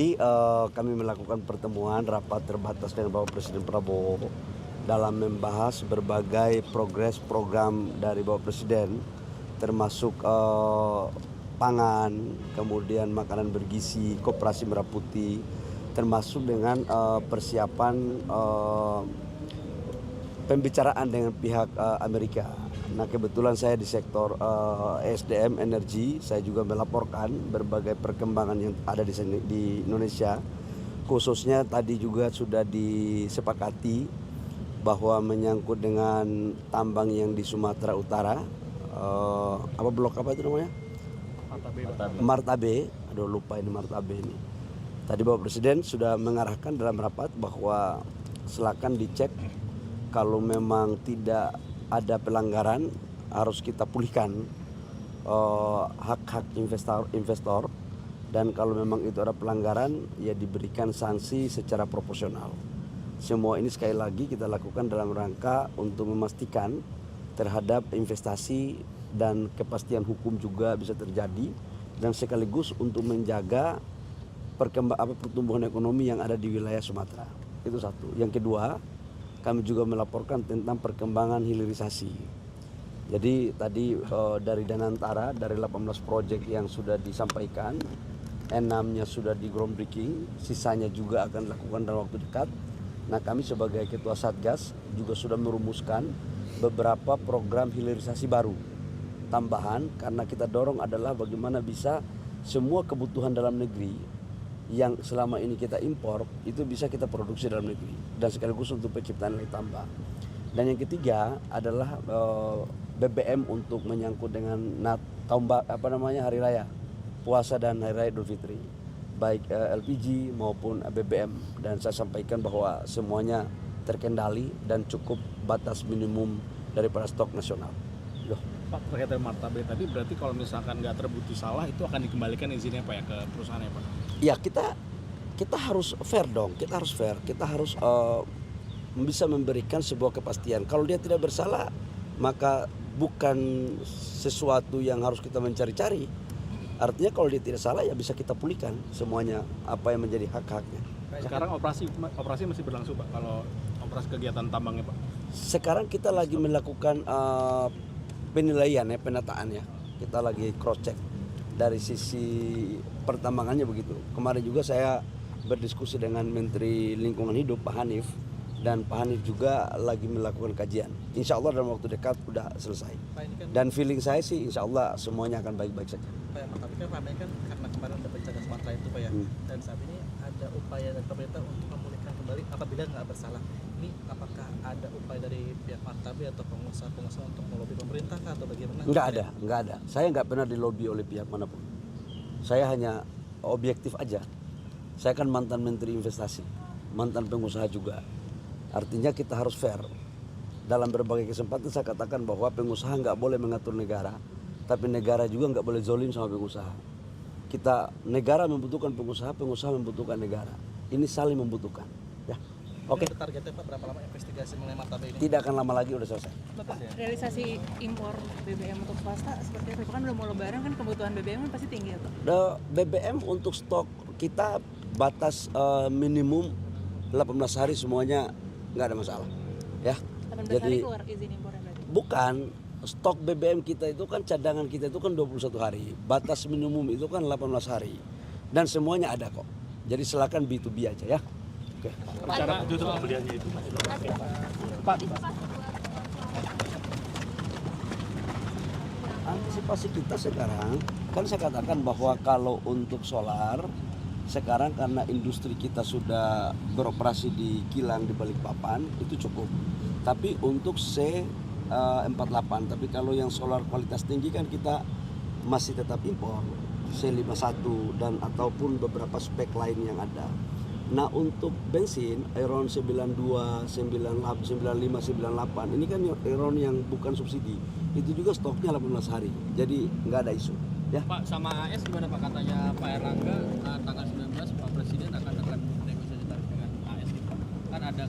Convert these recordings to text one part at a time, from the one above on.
tadi kami melakukan pertemuan rapat terbatas dengan Bapak Presiden Prabowo dalam membahas berbagai progres program dari Bapak Presiden, termasuk pangan, kemudian makanan bergizi, koperasi merah putih, termasuk dengan persiapan pembicaraan dengan pihak Amerika. Nah, kebetulan saya di sektor SDM energi, saya juga melaporkan berbagai perkembangan yang ada di sini di Indonesia. Khususnya tadi juga sudah disepakati bahwa menyangkut dengan tambang yang di Sumatera Utara, blok apa itu namanya? Martabe. Aduh, lupa ini Martabe ini. Tadi Bapak Presiden sudah mengarahkan dalam rapat bahwa silakan dicek, kalau memang tidak ada pelanggaran harus kita pulihkan hak-hak investor, dan kalau memang itu ada pelanggaran ya diberikan sanksi secara proporsional. Semua ini sekali lagi kita lakukan dalam rangka untuk memastikan terhadap investasi dan kepastian hukum juga bisa terjadi, dan sekaligus untuk menjaga pertumbuhan ekonomi yang ada di wilayah Sumatera. Itu satu. Yang kedua, kami juga melaporkan tentang perkembangan hilirisasi. Jadi tadi dari Danantara, dari 18 proyek yang sudah disampaikan, 6-nya sudah di groundbreaking, sisanya juga akan dilakukan dalam waktu dekat. Nah, kami sebagai Ketua Satgas juga sudah merumuskan beberapa program hilirisasi baru tambahan, karena kita dorong adalah bagaimana bisa semua kebutuhan dalam negeri yang selama ini kita impor itu bisa kita produksi dalam negeri, dan sekaligus untuk penciptaan nilai tambah. Dan yang ketiga adalah BBM untuk menyangkut dengan hari raya puasa dan hari raya Idul Fitri, baik LPG maupun BBM, dan saya sampaikan bahwa semuanya terkendali dan cukup batas minimum daripada stok nasional. Pak, terkait dengan Martabe tadi, berarti kalau misalkan nggak terbukti salah itu akan dikembalikan izinnya Pak ya ke perusahaannya Pak? Ya, kita harus fair dong, kita harus bisa memberikan sebuah kepastian. Kalau dia tidak bersalah, maka bukan sesuatu yang harus kita mencari-cari. Artinya kalau dia tidak salah ya bisa kita pulihkan semuanya apa yang menjadi hak-haknya. Sekarang operasi masih berlangsung Pak, kalau operasi kegiatan tambangnya Pak? Sekarang kita lagi melakukan penilaian ya, penataan ya. Kita lagi cross check dari sisi pertambangannya begitu. Kemarin juga saya berdiskusi dengan Menteri Lingkungan Hidup Pak Hanif, dan Pak Hanif juga lagi melakukan kajian. Insya Allah dalam waktu dekat sudah selesai. Dan feeling saya sih insya Allah semuanya akan baik-baik saja. Pak, tapi kan ramai kan karena kemarin ada bencana Sumatera itu Pak ya, dan saat ini ada upaya dari pemerintah untuk memulihkan kembali apabila nggak bersalah. Ini apakah ada upaya dari pihak Martabe atau pengusaha-pengusaha untuk melobi pemerintah atau bagaimana? Nggak ada. Saya nggak pernah dilobi oleh pihak manapun. Saya hanya objektif aja. Saya kan mantan Menteri Investasi, mantan pengusaha juga. Artinya kita harus fair. Dalam berbagai kesempatan saya katakan bahwa pengusaha nggak boleh mengatur negara, tapi negara juga nggak boleh zolim sama pengusaha. Negara membutuhkan pengusaha, pengusaha membutuhkan negara. Ini saling membutuhkan. Ya. Oke. Targetnya Pak berapa lama investigasi mengenai Martabe ini? Tidak akan lama lagi, udah selesai. Bapak, realisasi impor BBM untuk swasta seperti apa? Kan udah mau lebaran kan, kebutuhan BBM kan pasti tinggi ya Pak? BBM untuk stok kita batas minimum 18 hari semuanya nggak ada masalah. Ya. 18 Jadi, hari keluar izin impornya berarti? Bukan. Stok BBM kita itu kan, cadangan kita itu kan 21 hari. Batas minimum itu kan 18 hari. Dan semuanya ada kok. Jadi silakan B2B aja ya. Oke. Cara untuk pembeliannya itu Pak. Antisipasi kita sekarang, kan saya katakan bahwa kalau untuk solar, sekarang karena industri kita sudah beroperasi di kilang di Balikpapan, itu cukup. Tapi untuk C48, tapi kalau yang solar kualitas tinggi kan kita masih tetap impor, C51 dan ataupun beberapa spek lain yang ada. Nah, untuk bensin Eron 92, 95, 98 ini kan Eron yang bukan subsidi, itu juga stoknya 18 hari, jadi nggak ada isu ya. Pak, sama AS gimana Pak? Katanya Pak Erlangga tanggal 19 Pak Presiden akan negosiasi tarif dengan AS Pak. Kan ada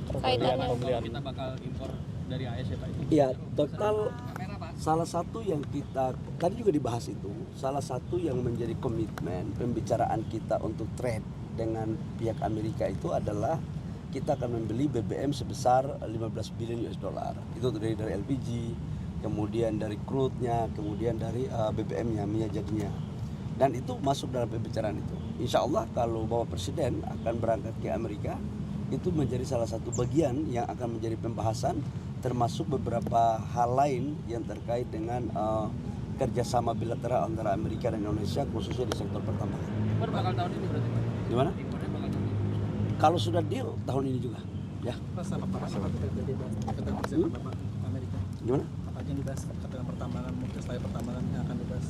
pembelian kita bakal impor dari AS ya Pak? Iya, total Salah satu yang kita tadi juga dibahas itu, salah satu yang menjadi komitmen pembicaraan kita untuk trade dengan pihak Amerika itu adalah kita akan membeli BBM sebesar 15 billion US dollar. Itu dari LPG, kemudian dari crude-nya, kemudian dari BBM-nya, minyak jadinya. Dan itu masuk dalam pembicaraan itu. Insya Allah kalau Bapak Presiden akan berangkat ke Amerika, itu menjadi salah satu bagian yang akan menjadi pembahasan, termasuk beberapa hal lain yang terkait dengan kerjasama bilateral antara Amerika dan Indonesia, khususnya di sektor pertambangan. Impor bakal tahun ini berarti Pak? Gimana? Impornya bakal tahun ini. Kalau sudah deal tahun ini juga, ya. Pas apa terjadi keterangan presiden Bapak Amerika? Gimana? Apa yang dibahas keterangan pertambangan, mungkin selain pertambangan yang akan dibahas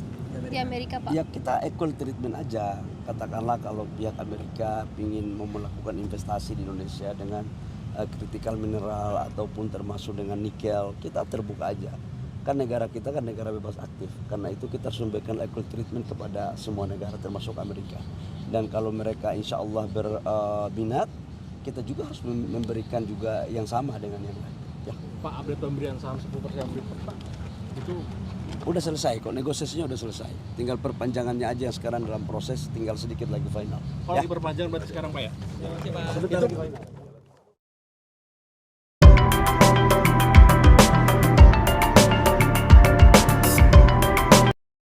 Di Amerika Pak. Ya kita equal treatment aja. Katakanlah kalau pihak Amerika ingin melakukan investasi di Indonesia dengan critical mineral ataupun termasuk dengan nikel, kita terbuka aja. Kan negara kita kan negara bebas aktif. Karena itu kita harus memberikan equal treatment kepada semua negara termasuk Amerika. Dan kalau mereka insya Allah berminat, kita juga harus memberikan juga yang sama dengan yang lain. Ya. Pak, update pemberian saham 10% berikut Pak, itu Udah selesai kok, negosiasinya udah selesai. Tinggal perpanjangannya aja yang sekarang dalam proses, tinggal sedikit lagi final. kalau diperpanjang berarti sekarang Pak ya? Terima kasih Pak. Sebentar lagi final.